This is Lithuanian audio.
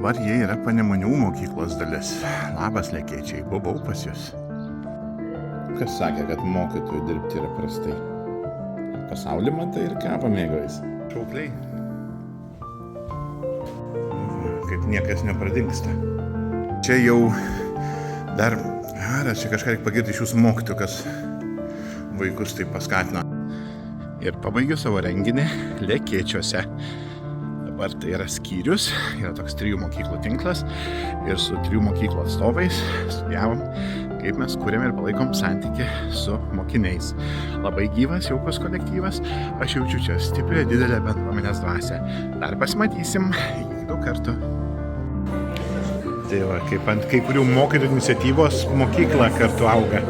dabar jie yra Panemunių mokyklos dalis. Labas, lekėčiai, buvau pas jūs. Kas sakė, kad mokytojų dirbti yra prastai? Pasaulį matai ir ką pamėgojais? Šaukliai. Kaip niekas nepradingsta. Čia jau dar... Čia kažką reikia pagirti iš jūsų mokytojų, kas vaikus taip paskatino. Ir pabaigiu savo renginį Lekėčiuose. Dabar tai yra skyrius, yra toks 3 mokyklų tinklas ir su 3 mokyklų atstovais studijavom, kaip mes kūrėm ir palaikom santykį su mokiniais. Labai gyvas, jaukus kolektyvas, aš jaučiu čia stiprią, didelę bendruomenės dvasią. Dar pasimatysim iki 2 kartų. Tai va, kaip ant kai kurių mokytojų iniciatyvos mokykla kartu auga.